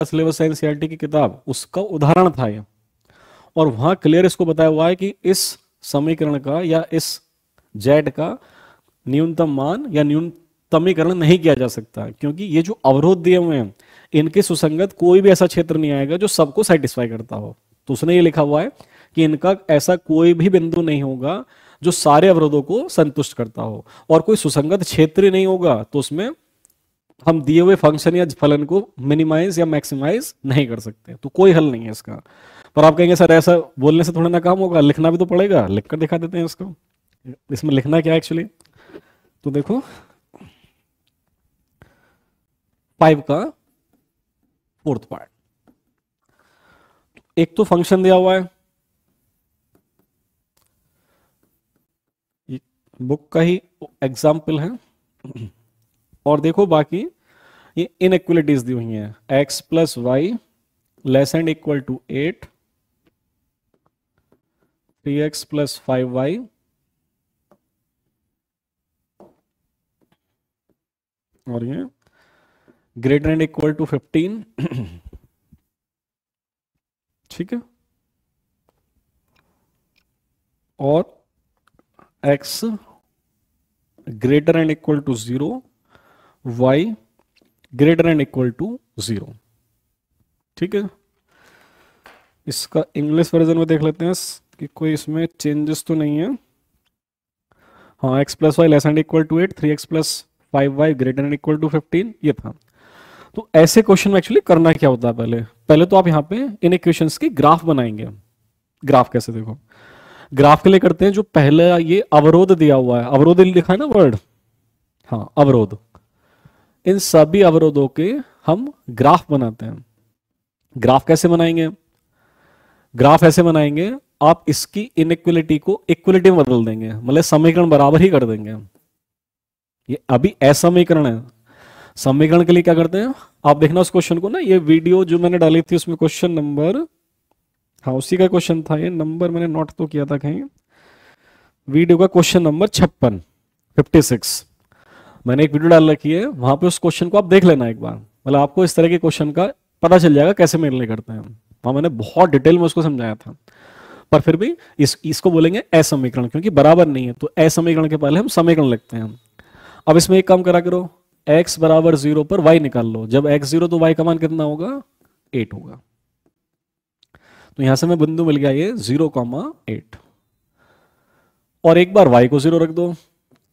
Syllabus है NCERT की किताब, उसका उदाहरण था ये। और वहां क्लियर इसको बताया हुआ है कि इस समीकरण का या इस जेड का न्यूनतम मान या न्यूनतमीकरण नहीं किया जा सकता, क्योंकि ये जो अवरोध दिए हुए हैं इनके सुसंगत कोई भी ऐसा क्षेत्र नहीं आएगा जो सबको सेटिस्फाई करता हो। तो उसने ये लिखा हुआ है कि इनका ऐसा कोई भी बिंदु नहीं होगा जो सारे अवरोधों को संतुष्ट करता हो, और कोई सुसंगत क्षेत्र ही नहीं होगा तो उसमें हम दिए हुए फंक्शन या फलन को मिनिमाइज या मैक्सिमाइज नहीं कर सकते। तो कोई हल नहीं है इसका। पर आप कहेंगे सर ऐसा बोलने से थोड़ा ना काम होगा, लिखना भी तो पड़ेगा, लिख कर दिखा देते हैं इसको। इसमें लिखना क्या है एक्चुअली, तो देखो 5 का फोर्थ पार्ट, एक तो फंक्शन दिया हुआ है, बुक का ही एग्जाम्पल है, और देखो बाकी ये इनइक्वलिटीज दी हुई हैं, x plus y less and equal to 8, 3x plus 5y और ये ग्रेटर एंड इक्वल टू 15। ठीक है, और x greater and equal to 0, y greater and equal to 0। ठीक है, इसका इंग्लिश वर्जन में देख लेते हैं कि कोई इसमें चेंजेस तो नहीं है। हाँ, x plus y less and equal to 8, 3x plus 5y greater and equal to 15, ये था। तो ऐसे क्वेश्चन में एक्चुअली करना क्या होता है, पहले पहले तो आप यहाँ पे इन इक्वेशंस की ग्राफ बनाएंगे। ग्राफ कैसे, देखो ग्राफ के लिए करते हैं, जो पहले ये अवरोध दिया हुआ है, अवरोध लिखा है ना वर्ड, हाँ अवरोध, इन सभी अवरोधों के हम ग्राफ बनाते हैं। ग्राफ कैसे बनाएंगे, ग्राफ ऐसे बनाएंगे, आप इसकी इनइक्वलिटी को इक्वलिटी में बदल देंगे, मतलब समीकरण बराबर ही कर देंगे। ये अभी असमीकरण है, समीकरण के लिए क्या करते हैं, आप देखना उस क्वेश्चन को ना, ये वीडियो जो मैंने डाली थी उसमें क्वेश्चन नंबर, हाँ उसी का क्वेश्चन था ये, नंबर मैंने नोट तो किया था कहीं, वीडियो का क्वेश्चन नंबर 56 मैंने एक वीडियो डाल रखी है, वहां पे उस क्वेश्चन को आप देख लेना एक बार, मतलब आपको इस तरह के क्वेश्चन का पता चल जाएगा कैसे मेरे करते हैं। वहां मैंने बहुत डिटेल में उसको समझाया था। पर फिर भी इसको बोलेंगे असमीकरण, क्योंकि बराबर नहीं है, तो असमीकरण के पहले हम समीकरण लिखते हैं। अब इसमें एक काम करा करो, x बराबर 0 पर y निकाल लो, जब x 0 तो y का मान कितना होगा, 8 होगा। तो यहां से मैं बिंदु मिल गया ये 0,8, और एक बार y को 0 रख दो,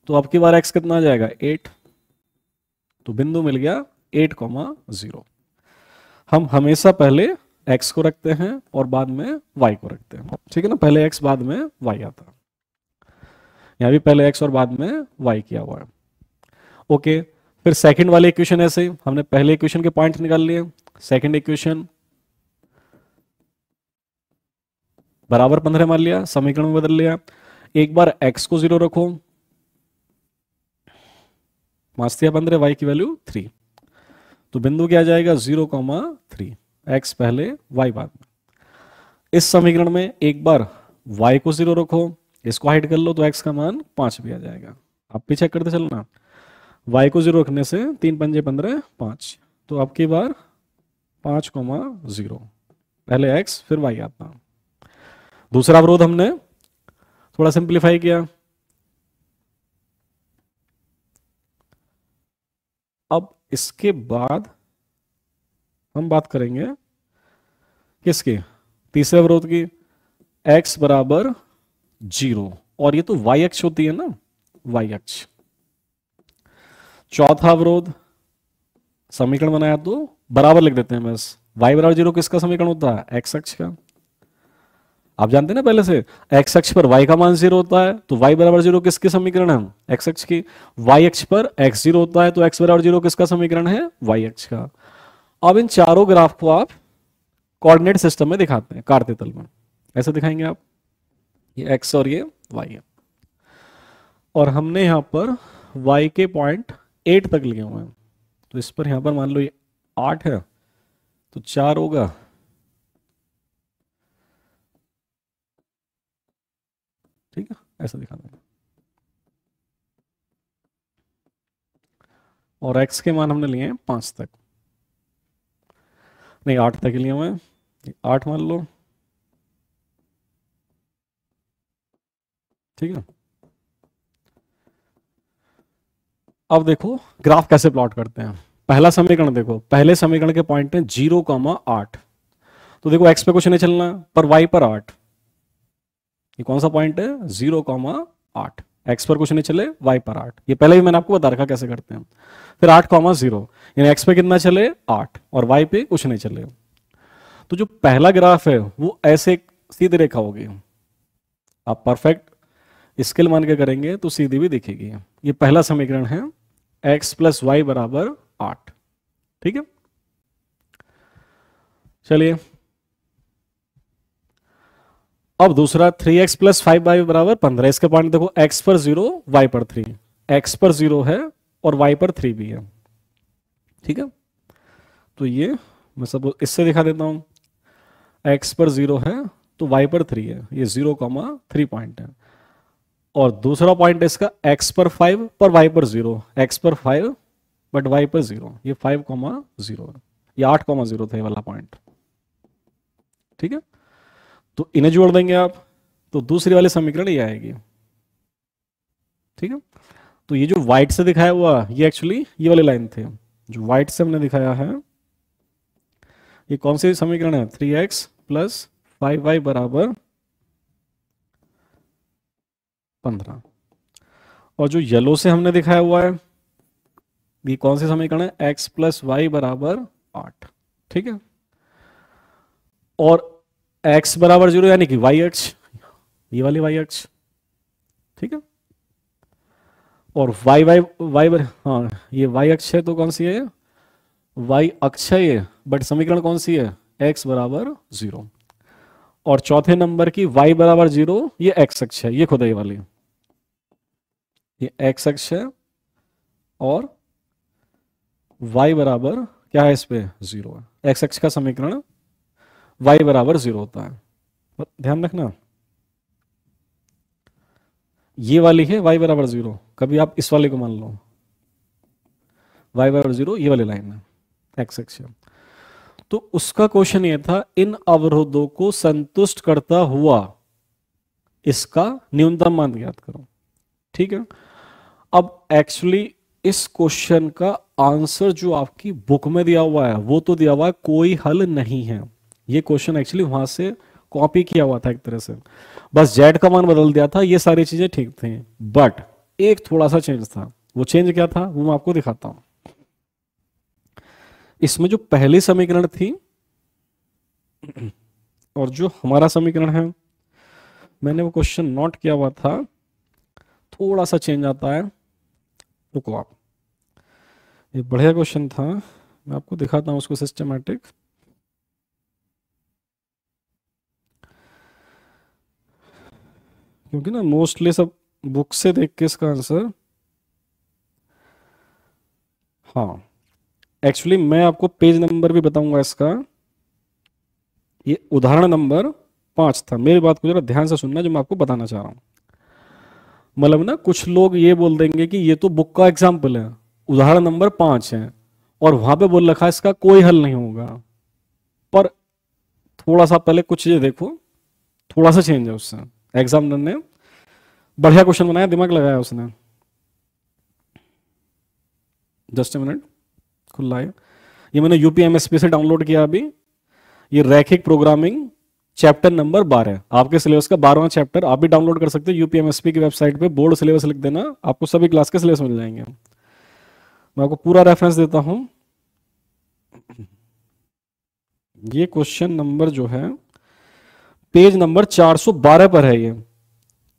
तो आपकी बार x कितना आ जाएगा, 8, तो बिंदु मिल गया 8,0। हम हमेशा पहले x को रखते हैं और बाद में y को रखते हैं, ठीक है ना, पहले x बाद में y आता है। यहां भी पहले x और बाद में y किया हुआ है। ओके, फिर सेकंड वाले इक्वेशन ऐसे ही, हमने पहले इक्वेशन के पॉइंट निकाल लिए, सेकंड इक्वेशन बराबर 15 मान लिया, समीकरण में बदल लिया, एक बार x को 0 रखो, मास दिया 15, y की वैल्यू 3, तो बिंदु क्या आ जाएगा 0,3, x पहले y बाद में। इस समीकरण में एक बार y को 0 रखो, इसको हाइड कर लो, तो x का मान 5 भी आ जाएगा। आप भी चेक करते चलना, y को 0 रखने से 3 पंजे 15, 5, तो आपकी बार 5,0, पहले x फिर y आता। दूसरा अवरोध हमने थोड़ा सिंप्लीफाई किया। अब इसके बाद हम बात करेंगे किसकी, तीसरे अवरोध की, x बराबर 0, और ये तो y अक्ष होती है ना, y अक्ष। चौथा अवरोध, समीकरण बनाया तो बराबर लिख देते हैं बस, y बराबर 0 किसका समीकरण होता है, x अक्ष का। आप जानते हैं ना पहले से, x अक्ष पर y का मान 0 होता है, तो y बराबर 0 किसके समीकरण है, x अक्ष की। y अक्ष पर x 0 होता है, तो x बराबर 0 किसका समीकरण है, y अक्ष का। अब इन चारों ग्राफ को आप कोऑर्डिनेट सिस्टम में दिखाते हैं, कार्तीय तल में ऐसे दिखाएंगे आप, ये x और ये y है, और हमने यहां पर y के पॉइंट 8 तक लिए हुए हैं, तो इस पर यहां पर मान लो ये 8 है, तो 4 होगा, ठीक है, ऐसा दिखा देंगे। और x के मान हमने लिए हैं 5 तक। नहीं 8 तक लिया मैं, 8 मान लो, ठीक है। अब देखो ग्राफ कैसे प्लॉट करते हैं। पहला समीकरण देखो, पहले समीकरण के पॉइंट है 0,8, तो देखो x पे कुछ नहीं चलना पर y पर 8। ये कौन सा पॉइंट है? 0,8। x पर कुछ नहीं चले, y पर 8। ये पहले ही मैंने आपको बता रखा कैसे करते हैं। फिर 8,0, यानी x पे कितना चले? 8, और y पे कुछ नहीं चले। तो जो पहला ग्राफ है वो ऐसे सीधी रेखा होगी। आप परफेक्ट स्केल मान के करेंगे तो सीधी भी दिखेगी। ये पहला समीकरण है, x प्लस वाई बराबर 8, ठीक है। चलिए अब दूसरा 3x प्लस 5y बराबर 15। इसके पॉइंट देखो, x पर 0, y पर 3। x पर 0 है और y पर 3 भी है, ठीक है। तो ये मैं सब इससे दिखा देता हूं, x पर 0 है तो y पर 3 है, ये 0,3 पॉइंट है। और दूसरा पॉइंट है इसका, x पर 5 पर y पर 0, x पर 5 बट y पर 0, ये 5,0 है। ये 8,0 था ये वाला पॉइंट, ठीक है। तो इन्हें जोड़ देंगे आप, तो दूसरी वाली समीकरण ये आएगी, ठीक है। तो ये जो व्हाइट से दिखाया हुआ, ये एक्चुअली ये वाली लाइन थे जो व्हाइट से हमने दिखाया है। ये कौन सी समीकरण है? 3x प्लस 5y बराबर 15। और जो येलो से हमने दिखाया हुआ है, ये कौन सी समीकरण है? x प्लस वाई बराबर 8, ठीक है। और x बराबर 0 यानी कि y अक्ष, ये वाली y अक्ष, ठीक है। और हाँ ये y अक्ष है, तो कौन सी है? y अक्ष है ये, बट समीकरण कौन सी है? x बराबर 0। और चौथे नंबर की y बराबर 0, ये x अक्ष है, ये खुद है ये वाली, ये x अक्ष है। और y बराबर क्या है? इस पे 0 है। x अक्ष का समीकरण y बराबर 0 होता है, ध्यान रखना। ये वाली है y बराबर 0, कभी आप इस वाले को मान लो y बराबर 0, ये वाली लाइन है x अक्ष। तो उसका क्वेश्चन ये था, इन अवरोधों को संतुष्ट करता हुआ इसका न्यूनतम मान ज्ञात करो, ठीक है। अब एक्चुअली इस क्वेश्चन का आंसर जो आपकी बुक में दिया हुआ है वो तो दिया हुआ है, कोई हल नहीं है। ये क्वेश्चन एक्चुअली वहां से कॉपी किया हुआ था एक तरह से, बस जेड का मान बदल दिया था, ये सारी चीजें ठीक थी। बट एक थोड़ा सा चेंज था, वो चेंज क्या था वो मैं आपको दिखाता हूं। इसमें जो पहली समीकरण थी और जो हमारा समीकरण है, मैंने वो क्वेश्चन नोट किया हुआ था, थोड़ा सा चेंज आता है। रुको आप, ये बढ़िया क्वेश्चन था, मैं आपको दिखाता हूं उसको सिस्टमैटिक। क्योंकि ना मोस्टली सब बुक से देख के इसका आंसर, हाँ एक्चुअली मैं आपको पेज नंबर भी बताऊंगा इसका। ये उदाहरण नंबर 5 था। मेरी बात को जरा ध्यान से सुनना जो मैं आपको बताना चाह रहा हूं। मतलब ना कुछ लोग ये बोल देंगे कि ये तो बुक का एग्जाम्पल है, उदाहरण नंबर 5 है, और वहां पे बोल रखा है इसका कोई हल नहीं होगा। पर थोड़ा सा पहले कुछ चीजें देखो, थोड़ा सा चेंज है उससे। एग्जामिनर ने बढ़िया क्वेश्चन बनाया, दिमाग लगाया उसने। जस्ट ए मिनट, खुला है ये, मैंने यूपीएमएसपी से डाउनलोड किया अभी। ये रैखिक प्रोग्रामिंग चैप्टर नंबर 12, आपके सिलेबस का 12वां चैप्टर। आप भी डाउनलोड कर सकते हो यूपीएमएसपी की वेबसाइट पे, बोर्ड सिलेबस लिख देना, आपको सभी क्लास के सिलेबस मिल जाएंगे। मैं आपको पूरा रेफरेंस देता हूं। ये क्वेश्चन नंबर जो है पेज नंबर 412 पर है, ये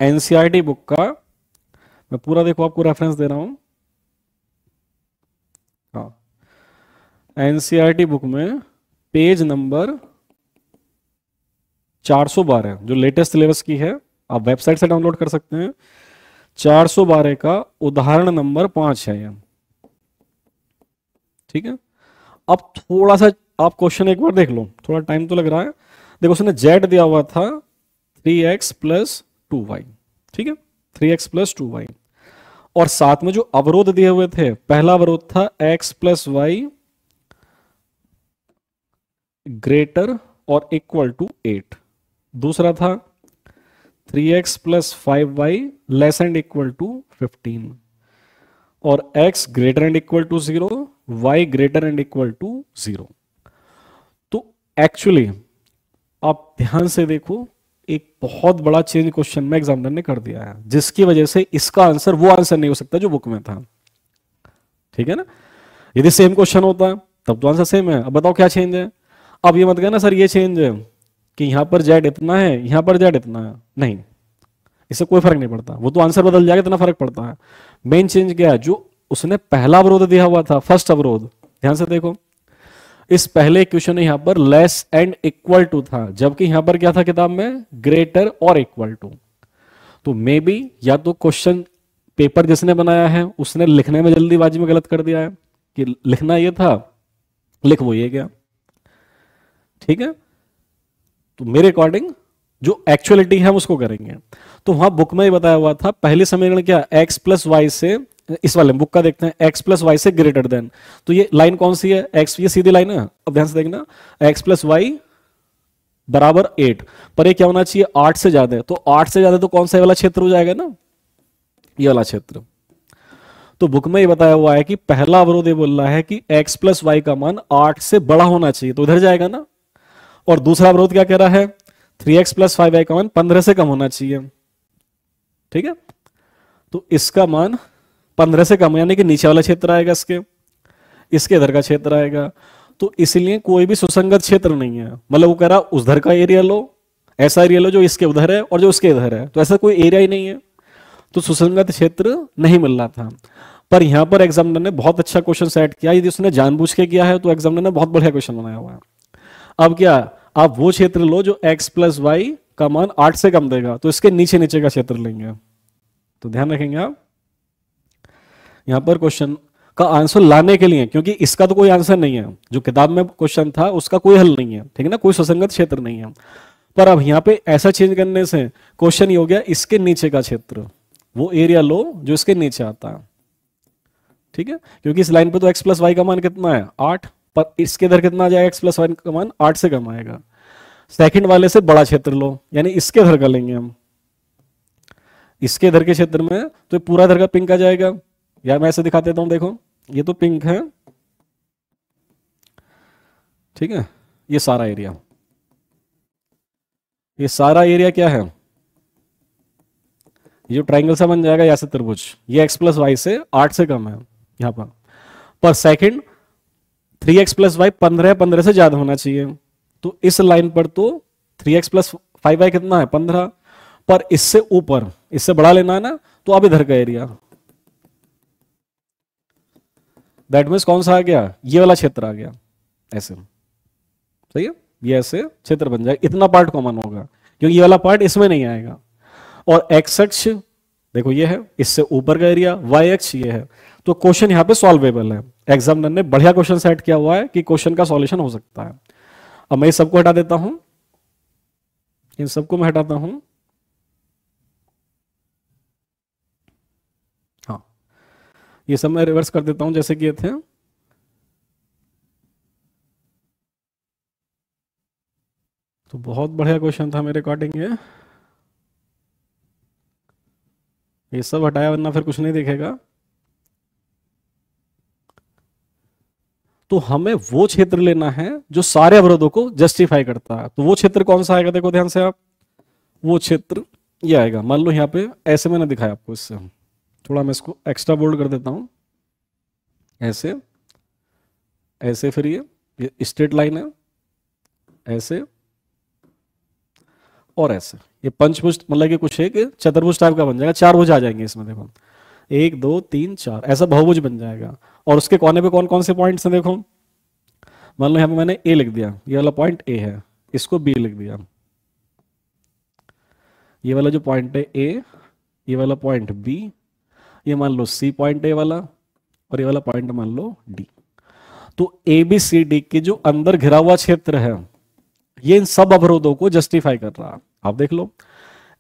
एनसीईआरटी बुक का। मैं पूरा देखो आपको रेफरेंस दे रहा हूं। हाँ, एनसीईआरटी बुक में पेज नंबर 412 जो लेटेस्ट सिलेबस की है, आप वेबसाइट से डाउनलोड कर सकते हैं। 412 का उदाहरण नंबर 5 है ये, ठीक है। अब थोड़ा सा आप क्वेश्चन एक बार देख लो, थोड़ा टाइम तो लग रहा है। देखो उसने जेड दिया हुआ था 3x प्लस 2y, ठीक है, 3x प्लस 2y। और साथ में जो अवरोध दिए हुए थे, पहला अवरोध था x प्लस वाई ग्रेटर और इक्वल टू 8। दूसरा था 3x plus 5y less and equal to 15 और x greater and equal to 0, y greater and equal to 0। तो एक्चुअली आप ध्यान से देखो, एक बहुत बड़ा चेंज क्वेश्चन में एग्जामिनर ने कर दिया है, जिसकी वजह से इसका आंसर वो आंसर नहीं हो सकता जो बुक में था। ठीक है ना? यदि सेम क्वेश्चन होता है तब तो आंसर सेम है। अब बताओ क्या चेंज है? अब ये मत कहना सर ये चेंज है कि यहां पर जेड इतना है, यहां पर जेड इतना है। नहीं, इससे कोई फर्क नहीं पड़ता, वो तो आंसर बदल जाएगा, इतना फर्क पड़ता है। मेन चेंज क्या है? जो उसने पहला अवरोध दिया हुआ था, फर्स्ट अवरोध, ध्यान से देखो, इस पहले इक्वेशन में यहां पर लेस एंड इक्वल टू था, जबकि यहां पर क्या था किताब में? ग्रेटर और इक्वल टू। तो मे बी या तो क्वेश्चन पेपर जिसने बनाया है उसने लिखने में जल्दीबाजी में गलत कर दिया है कि लिखना ये था, लिख वो ये गया। ठीक है? तो मेरे अकॉर्डिंग जो एक्चुअलिटी है हम उसको करेंगे। तो वहां बुक में ही बताया हुआ था पहले समीकरण क्या? x प्लस वाई से, इस वाले बुक का देखते हैं, x प्लस वाई से ग्रेटर देन। तो ये लाइन कौन सी है? x, ये सीधी लाइन है। अब ध्यान से देखना, x प्लस वाई बराबर 8, पर ये क्या होना चाहिए? 8 से ज्यादा है। तो 8 से ज्यादा तो कौन सा वाला क्षेत्र हो जाएगा ना? ये वाला क्षेत्र। तो बुक में ही बताया हुआ है कि पहला अवरोध ये बोल रहा है कि x प्लस वाई का मान 8 से बड़ा होना चाहिए, तो इधर जाएगा ना। और दूसरा अवरोध क्या कह रहा है? 3x प्लस 5y का मान 15 से कम होना चाहिए। ठीक है? तो इसका मान 15 से कम, यानी कि नीचे वाला क्षेत्र आएगा, इसके इधर का क्षेत्र आएगा। तो इसलिए कोई भी सुसंगत क्षेत्र नहीं है। मतलब वो कह रहा उधर का एरिया लो, ऐसा एरिया लो जो इसके उधर है और जो उसके इधर है, तो ऐसा कोई एरिया ही नहीं है, तो सुसंगत क्षेत्र नहीं मिल रहा था। पर यहां पर एग्जामिनर ने बहुत अच्छा क्वेश्चन सेट किया। यदि उसने जानबूझ के किया है तो एग्जामिनर ने बहुत बढ़िया क्वेश्चन बनाया हुआ है। अब क्या, आप वो क्षेत्र लो जो x प्लस वाई का मान 8 से कम देगा, तो इसके नीचे नीचे का क्षेत्र लेंगे। तो ध्यान रखेंगे आप यहां पर क्वेश्चन का आंसर लाने के लिए, क्योंकि इसका तो कोई आंसर नहीं है, जो किताब में क्वेश्चन था उसका कोई हल नहीं है। ठीक है ना? कोई सुसंगत क्षेत्र नहीं है। पर अब यहां पे ऐसा चेंज करने से क्वेश्चन ही हो गया इसके नीचे का क्षेत्र, वो एरिया लो जो इसके नीचे आता है। ठीक है? क्योंकि इस लाइन पे तो x प्लस वाई का मान कितना है? 8, पर इसके इधर कितना आ जाएगा? x प्लस वाई का मान 8 से कम आएगा। सेकंड वाले से बड़ा क्षेत्र लो, यानी इसके इधर का लेंगे हम, इसके इधर के क्षेत्र में तो पूरा इधर का पिंक आ जाएगा। यार मैं ऐसे दिखा देता हूं, देखो ये तो पिंक है। ठीक है? ये सारा एरिया, ये सारा एरिया क्या है? ये जो ट्राइंगल सा बन जाएगा या से त्रिभुज, ये x प्लस वाई से 8 से कम है यहां पर सेकंड 3x प्लस वाई 15 से ज्यादा होना चाहिए। तो इस लाइन पर तो 3x प्लस 5y कितना है? 15, पर इससे ऊपर, इससे बड़ा लेना है ना, तो अब इधर का एरिया, दैट मीन्स कौन सा आ गया? ये वाला क्षेत्र आ गया। ऐसे सही है? ये ऐसे क्षेत्र बन जाएगा, इतना पार्ट कॉमन होगा, क्योंकि ये वाला पार्ट इसमें नहीं आएगा। और x अक्ष देखो ये है, इससे ऊपर का एरिया, y अक्ष ये है। तो क्वेश्चन यहां पे सॉल्वेबल है। एग्जामिनर ने बढ़िया क्वेश्चन सेट किया हुआ है कि क्वेश्चन का सॉल्यूशन हो सकता है। अब मैं सबको हटा देता हूं, इन सबको मैं हटाता हूं। हाँ, ये सब मैं रिवर्स कर देता हूं जैसे कि ये थे। तो बहुत बढ़िया क्वेश्चन था मेरे अकॉर्डिंग ये सब हटाया, वरना फिर कुछ नहीं दिखेगा। तो हमें वो क्षेत्र लेना है जो सारे अवरोधों को जस्टिफाई करता है। तो वो क्षेत्र कौन सा आएगा? देखो ध्यान से आप, वो क्षेत्र ये आएगा। मान लो यहाँ पे ऐसे मैंने दिखाया आपको, इससे थोड़ा मैं इसको एक्स्ट्रा बोल्ड कर देता हूं, ऐसे ऐसे, फिर ये स्ट्रेट लाइन है, ऐसे और ऐसे। ये पंचभुज, मतलब कि कुछ एक चतुर्भुज टाइप का बन जाएगा, 4 भुज आ जाएंगे इसमें। देखो 1 2 3 4, ऐसा बहुभुज बन जाएगा। और उसके कोने पे कौन कौन से पॉइंट्स हैं? देखो मान लो यहाँ पे मैंने ए लिख दिया, ये वाला पॉइंट ए है, इसको बी लिख दिया। ये वाला जो पॉइंट है ए, ये वाला पॉइंट बी, ये मान लो सी पॉइंट ए वाला, और ये वाला पॉइंट मान लो डी। तो ए बी सी डी के जो अंदर घिरा हुआ क्षेत्र है, ये इन सब अवरोधों को जस्टिफाई कर रहा है। आप देख लो,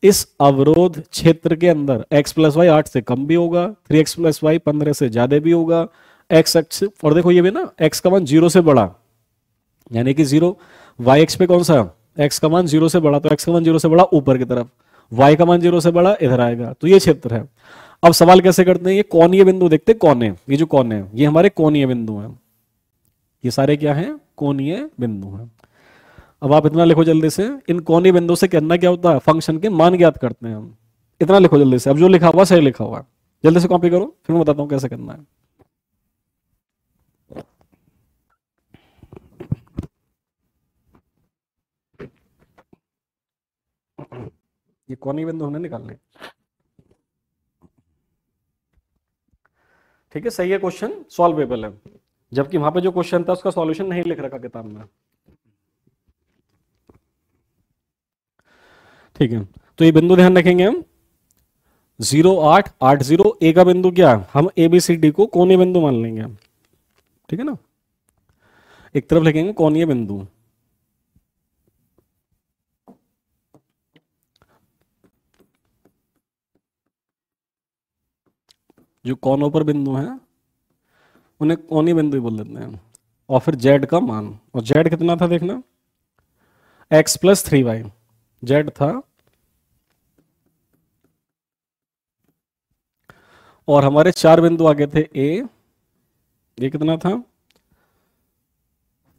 इस अवरोध क्षेत्र के अंदर x प्लस वाई 8 से कम भी होगा, 3x प्लस वाई 15 से ज्यादा भी होगा, x अक्ष, और देखो ये भी ना, x का मान 0 से बड़ा, यानी कि जीरो, वाई एक्स पे कौन सा, एक्स का मान जीरो से बड़ा, तो एक्स का मान जीरो से बड़ा ऊपर की तरफ, वाई का मान जीरो से बड़ा इधर आएगा, तो ये क्षेत्र है। अब सवाल कैसे करते हैं, ये कोणीय बिंदु देखते हैं, कोने, ये जो कोने हैं ये हमारे कोणीय बिंदु हैं, ये सारे क्या हैं, कोणीय बिंदु हैं। अब आप इतना लिखो जल्दी से, इन कोणीय बिंदु से करना क्या होता है, फंक्शन के मान ज्ञात करते हैं हम। इतना लिखो जल्दी से, अब जो लिखा हुआ सही लिखा हुआ है, जल्दी से कॉपी करो, फिर मैं बताता हूं कैसे करना है। ये कोणीय बिंदु हमने निकालने, ठीक है, सही है, क्वेश्चन सॉल्वेबल है, जबकि वहां पे जो क्वेश्चन था उसका सॉल्यूशन नहीं लिख रखा किताब में। ठीक है, तो ये बिंदु ध्यान रखेंगे हम, 0 8 8 0, ए का बिंदु क्या, हम ए बी सी डी को कोणीय बिंदु मान लेंगे हम, ठीक है ना, एक तरफ लिखेंगे कोणीय बिंदु, जो कोनों पर बिंदु हैं उन्हें कोणीय बिंदु ही बोल देते हैं। और फिर जेड का मान, और जेड कितना था देखना, x+3y, जेड था, और हमारे चार बिंदु आगे थे, ए, ये कितना था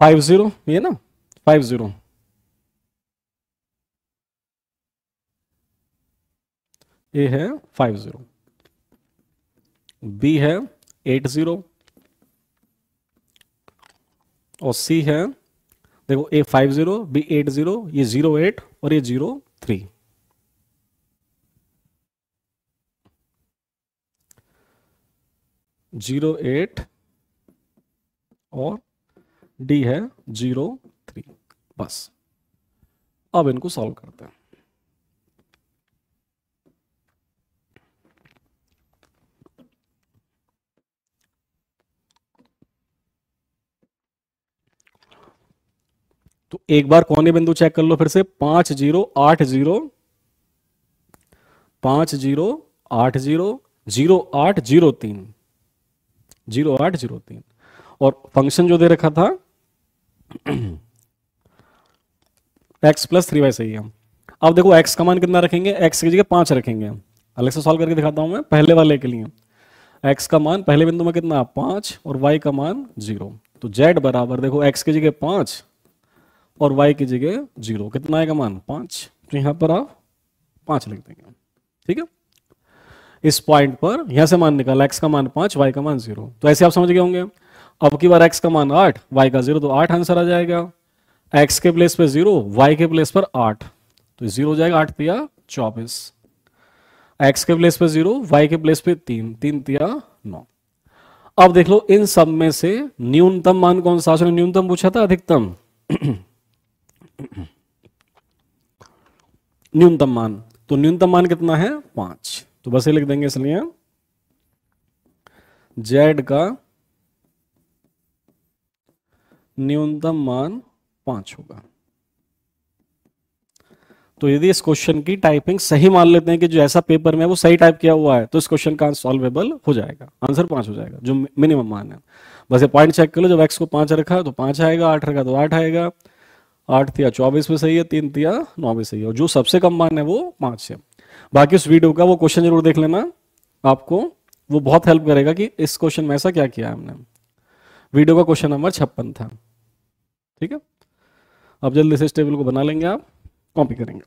50, ये ना 50, ए है 50, बी है 80, और सी है, देखो ए 50, बी 80, ये 08 और ये 03, 08 और डी है 03, बस। अब इनको सॉल्व करते हैं। तो एक बार कोने बिंदु चेक कर लो फिर से, 50 80, 50 80, 0803, 0803, और फंक्शन जो दे रखा था x+3y सही है। अब देखो x का मान कितना रखेंगे, x की जगह 5 रखेंगे, अलग से सॉल्व करके दिखाता हूं मैं पहले वाले के लिए। x का मान पहले बिंदु में कितना 5 और y का मान 0, तो z बराबर देखो x की जगह 5 और y की जगह 0, कितना आएगा मान 5, तो यहां पर आप 5 लिख देंगे, ठीक है। इस पॉइंट पर यहां से मान निकाला, x का मान 5, y का मान 0, तो ऐसे आप समझ गए होंगे। अब की बार x का मान 8, y का 0, तो 8 आंसर आ जाएगा, x के प्लेस पे 0, y के प्लेस पर 8, तो 0 हो जाएगा, 8 तिया 24, x के प्लेस पे 0, y के प्लेस पे 3, 3 तिया 9। अब देख लो इन सब में से न्यूनतम मान कौन सा, उसने न्यूनतम पूछा था अधिकतम न्यूनतम मान, तो न्यूनतम मान कितना है 5, तो बस ये लिख देंगे, इसलिए z का न्यूनतम मान 5 होगा। तो यदि इस क्वेश्चन की टाइपिंग सही मान लेते हैं कि जो ऐसा पेपर में वो सही टाइप किया हुआ है, तो इस क्वेश्चन का सॉल्वेबल हो जाएगा, आंसर 5 हो जाएगा, जो मिनिमम मान है। बस ये पॉइंट चेक कर लो, जब x को 5 रखा है तो 5 आएगा, 8 रखा तो 8 आएगा, 8 तिया 24 भी सही है, 3 तिया 9 भी सही है, और जो सबसे कम मान है वो 5 है। बाकी उस वीडियो का वो क्वेश्चन जरूर देख लेना, आपको वो बहुत हेल्प करेगा कि इस क्वेश्चन में ऐसा क्या किया है हमने। वीडियो का क्वेश्चन नंबर 56 था, ठीक है। अब जल्दी से इस टेबल को बना लेंगे, आप कॉपी करेंगे